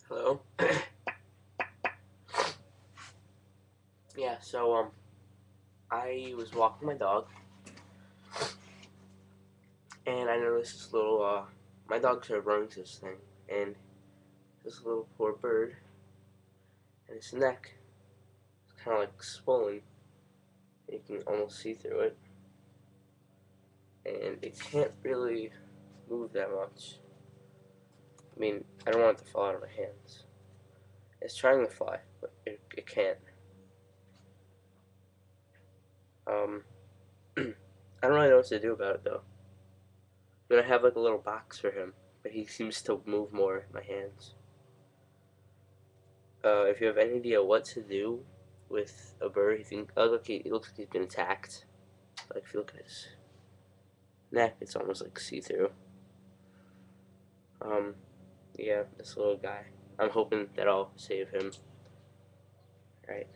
Hello. Yeah, so I was walking my dog, and I noticed this little my dog sort of runs this thing, and this little poor bird, and his neck is kind of like swollen. You can almost see through it, and it can't really move that much. I mean, I don't want it to fall out of my hands. It's trying to fly, but it can't. Um, I don't really know what to do about it though. I'm gonna have like a little box for him, but he seems to move more in my hands. If you have any idea what to do with a bird, you think, oh look, it looks like he's been attacked. Like if you look at his neck, it's almost like see-through. Um, yeah, this little guy. I'm hoping that I'll save him. Right.